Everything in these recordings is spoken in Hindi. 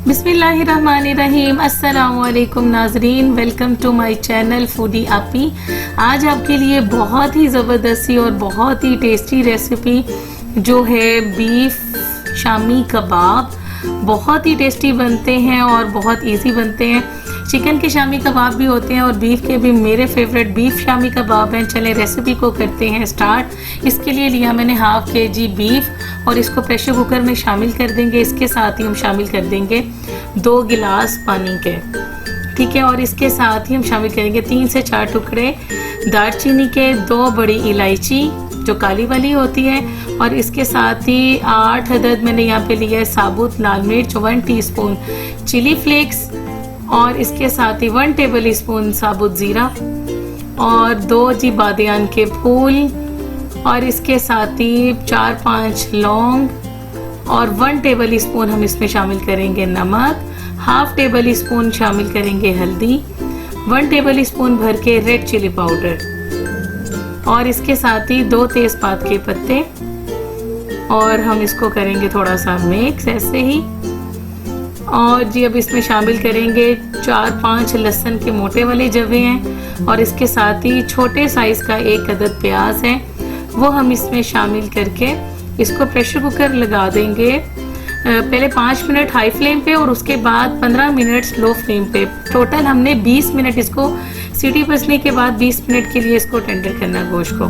बिस्मिल्लाहिर्रहमानिर्रहीम। अस्सलामुअलैकुम नाजरीन, welcome to my channel foodie Aapi. आज आपके लिए बहुत ही ज़बरदस्ती और बहुत ही टेस्टी रेसिपी जो है बीफ शामी कबाब। बहुत ही टेस्टी बनते हैं और बहुत इजी बनते हैं। चिकन के शामी कबाब भी होते हैं और बीफ के भी। मेरे फेवरेट बीफ शामी कबाब हैं। चलें रेसिपी को करते हैं स्टार्ट। इसके लिए लिया मैंने हाफ केजी बीफ और इसको प्रेशर कुकर में शामिल कर देंगे। इसके साथ ही हम शामिल कर देंगे 2 गिलास पानी के, ठीक है। और इसके साथ ही हम शामिल करेंगे 3 से 4 टुकड़े दालचीनी के, 2 बड़ी इलायची जो काली वाली होती है, और इसके साथ ही 8 अदद मैंने यहाँ पे लिया है साबुत लाल मिर्च, 1 टीस्पून चिली फ्लेक्स, और इसके साथ ही 1 टेबल स्पून साबुत ज़ीरा, और 2 जी बादियान के फूल, और इसके साथ ही 4-5 लौंग, और 1 टेबल स्पून हम इसमें शामिल करेंगे नमक, हाफ टेबल स्पून शामिल करेंगे हल्दी, 1 टेबल स्पून भर के रेड चिली पाउडर, और इसके साथ ही 2 तेज़पात के पत्ते, और हम इसको करेंगे थोड़ा सा मिक्स ऐसे ही। और जी अब इसमें शामिल करेंगे 4-5 लहसुन के मोटे वाले जवे हैं, और इसके साथ ही छोटे साइज़ का 1 अदद प्याज है, वो हम इसमें शामिल करके इसको प्रेशर कुकर लगा देंगे। पहले 5 मिनट हाई फ्लेम पे और उसके बाद 15 मिनट लो फ्लेम पे। टोटल हमने 20 मिनट इसको सीटी बजने के बाद 20 मिनट के लिए इसको टेंडर करना गोश्त को।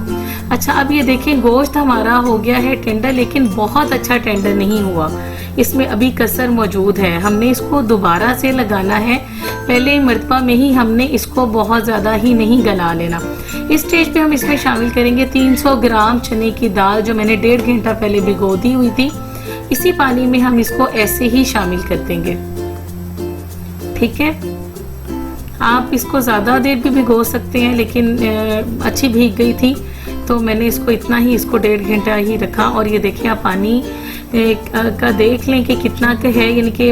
अच्छा, अब ये देखें गोश्त हमारा हो गया है टेंडर, लेकिन बहुत अच्छा टेंडर नहीं हुआ। इसमें अभी कसर मौजूद है। हमने इसको दोबारा से लगाना है। पहले मरतबा में ही हमने इसको बहुत ज़्यादा ही नहीं गला लेना। इस स्टेज पे हम इसमें शामिल करेंगे 300 ग्राम चने की दाल जो मैंने 1.5 घंटा पहले भिगो दी हुई थी। इसी पानी में हम इसको ऐसे ही शामिल कर देंगे, ठीक है। आप इसको ज़्यादा देर भी भिगो सकते हैं, लेकिन अच्छी भीग गई थी तो मैंने इसको इतना ही, इसको 1.5 घंटा ही रखा। और ये देखिए आप पानी का देख लें कि कितना का है, यानी कि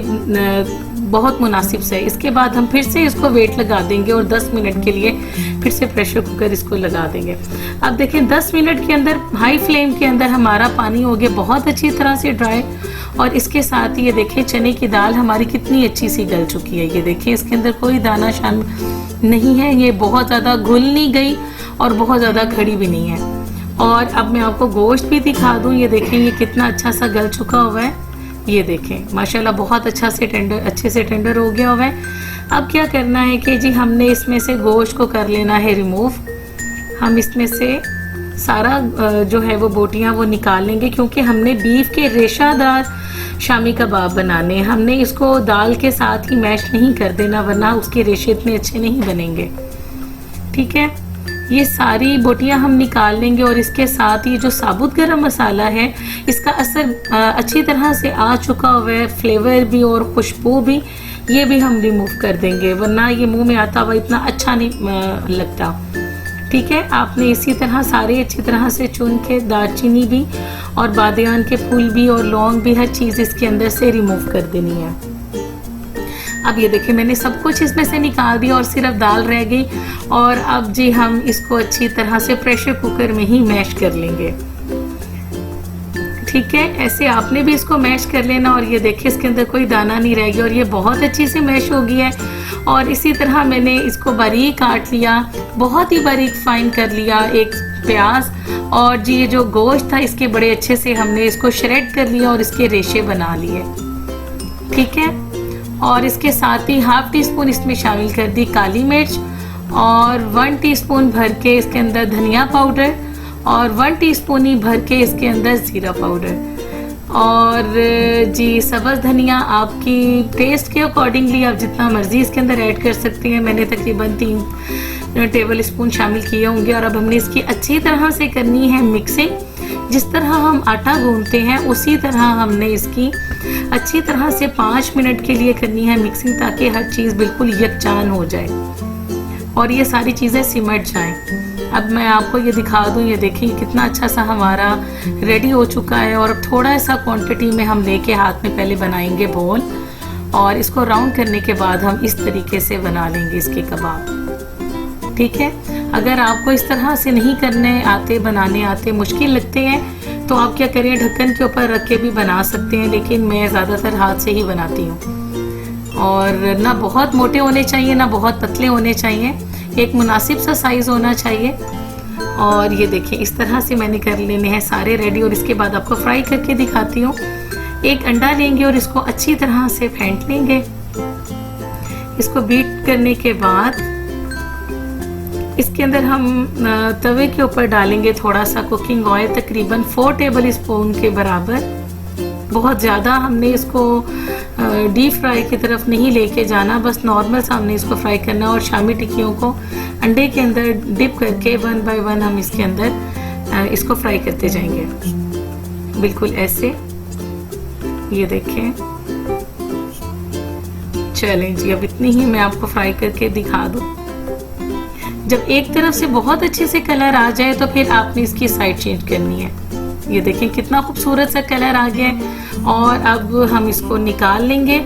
बहुत मुनासिब से। इसके बाद हम फिर से इसको वेट लगा देंगे और 10 मिनट के लिए फिर से प्रेशर कुकर इसको लगा देंगे। अब देखें 10 मिनट के अंदर हाई फ्लेम के अंदर हमारा पानी हो गया बहुत अच्छी तरह से ड्राई, और इसके साथ ये देखें चने की दाल हमारी कितनी अच्छी सी गल चुकी है। ये देखें इसके अंदर कोई दाना शान नहीं है, ये बहुत ज़्यादा घुल नहीं गई और बहुत ज़्यादा खड़ी भी नहीं है। और अब मैं आपको गोश्त भी दिखा दूँ। ये देखें ये कितना अच्छा सा गल चुका हुआ है। ये देखें माशाल्लाह बहुत अच्छे से टेंडर हो गया हुआ है। अब क्या करना है कि जी हमने इसमें से गोश्त को कर लेना है रिमूव। हम इसमें से सारा जो है वो बोटियां वो निकाल लेंगे, क्योंकि हमने बीफ के रेशादार शामी कबाब बनाने। हमने इसको दाल के साथ ही मैश नहीं कर देना, वरना उसके रेशे इतने अच्छे नहीं बनेंगे, ठीक है। ये सारी बोटियां हम निकाल लेंगे, और इसके साथ ही जो साबुत गरम मसाला है इसका असर अच्छी तरह से आ चुका हुआ है, फ्लेवर भी और खुशबू भी, ये भी हम रिमूव कर देंगे, वरना ये मुंह में आता हुआ इतना अच्छा नहीं लगता, ठीक है। आपने इसी तरह सारे अच्छी तरह से चुन के दालचीनी भी और बादियान के फूल भी और लौंग भी हर चीज़ इसके अंदर से रिमूव कर देनी है। अब ये देखिए मैंने सब कुछ इसमें से निकाल दिया और सिर्फ दाल रह गई। और अब जी हम इसको अच्छी तरह से प्रेशर कुकर में ही मैश कर लेंगे, ठीक है। ऐसे आपने भी इसको मैश कर लेना। और ये देखिए इसके अंदर कोई दाना नहीं रह गया और ये बहुत अच्छी से मैश हो गया है। और इसी तरह मैंने इसको बारीक काट लिया, बहुत ही बारीक फाइन कर लिया एक प्याज। और जी ये जो गोश्त था इसके बड़े अच्छे से हमने इसको श्रेड कर लिया और इसके रेशे बना लिए, ठीक है। और इसके साथ ही हाफ टी स्पून इसमें शामिल कर दी काली मिर्च, और 1 टीस्पून भर के इसके अंदर धनिया पाउडर, और 1 टीस्पून ही भर के इसके अंदर ज़ीरा पाउडर, और जी सब्ज़ धनिया आपकी टेस्ट के अकॉर्डिंगली आप जितना मर्ज़ी इसके अंदर ऐड कर सकते हैं। मैंने तकरीबन 3 टेबल स्पून शामिल किए होंगे। और अब हमने इसकी अच्छी तरह से करनी है मिक्सिंग। जिस तरह हम आटा गूंथते हैं उसी तरह हमने इसकी अच्छी तरह से 5 मिनट के लिए करनी है मिक्सिंग, ताकि हर चीज़ बिल्कुल यकजान हो जाए और ये सारी चीज़ें सिमट जाएं। अब मैं आपको ये दिखा दूँ, ये देखिए कितना अच्छा सा हमारा रेडी हो चुका है। और थोड़ा सा क्वांटिटी में हम लेके हाथ में पहले बनाएंगे बोल, और इसको राउंड करने के बाद हम इस तरीके से बना लेंगे इसके कबाब, ठीक है। अगर आपको इस तरह से नहीं करने आते, बनाने आते, मुश्किल लगते हैं, तो आप क्या करें ढक्कन के ऊपर रख के भी बना सकते हैं, लेकिन मैं ज़्यादातर हाथ से ही बनाती हूँ। और ना बहुत मोटे होने चाहिए ना बहुत पतले होने चाहिए, एक मुनासिब सा साइज़ होना चाहिए। और ये देखिए इस तरह से मैंने कर लेने हैं सारे रेडी। और इसके बाद आपको फ्राई करके दिखाती हूँ। एक अंडा लेंगे और इसको अच्छी तरह से फेंट लेंगे। इसको बीट करने के बाद इसके अंदर हम तवे के ऊपर डालेंगे थोड़ा सा कुकिंग ऑयल, तकरीबन 4 टेबल स्पून के बराबर। बहुत ज़्यादा हमने इसको डीप फ्राई की तरफ नहीं लेके जाना, बस नॉर्मल सा हमने इसको फ्राई करना। और शामी टिक्कियों को अंडे के अंदर डिप करके 1 बाय 1 हम इसके अंदर इसको फ्राई करते जाएंगे, बिल्कुल ऐसे। ये देखें, चलें जी, अब इतनी ही मैं आपको फ्राई करके दिखा दूँ। जब एक तरफ से बहुत अच्छे से कलर आ जाए तो फिर आपने इसकी साइड चेंज करनी है। ये देखें कितना खूबसूरत सा कलर आ गया है। और अब हम इसको निकाल लेंगे।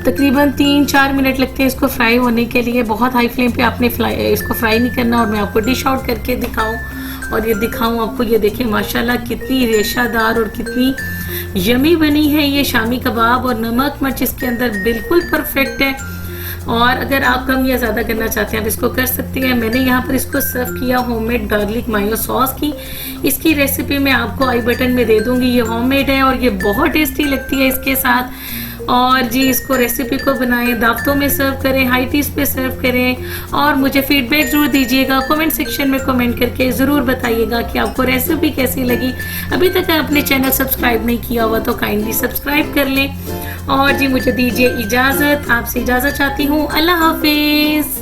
तकरीबन 3-4 मिनट लगते हैं इसको फ्राई होने के लिए। बहुत हाई फ्लेम पे आपने इसको फ्राई नहीं करना। और मैं आपको डिश आउट करके दिखाऊं और ये दिखाऊं आपको, ये देखें माशाल्लाह कितनी रेशादार और कितनी यमी बनी है ये शामी कबाब। और नमक मिर्च इसके अंदर बिल्कुल परफेक्ट है। और अगर आप कम या ज़्यादा करना चाहते हैं आप इसको कर सकते हैं। मैंने यहाँ पर इसको सर्व किया होममेड गार्लिक मायो सॉस की। इसकी रेसिपी मैं आपको आई बटन में दे दूँगी। ये होममेड है और ये बहुत टेस्टी लगती है इसके साथ। और जी इसको रेसिपी को बनाएं, दावतों में सर्व करें, हाई टीज पे सर्व करें। और मुझे फीडबैक ज़रूर दीजिएगा, कमेंट सेक्शन में कमेंट करके ज़रूर बताइएगा कि आपको रेसिपी कैसी लगी। अभी तक अपने चैनल सब्सक्राइब नहीं किया हुआ तो काइंडली सब्सक्राइब कर लें। और जी मुझे दीजिए इजाज़त, आपसे इजाज़त चाहती हूँ। अल्लाह हाफिज़।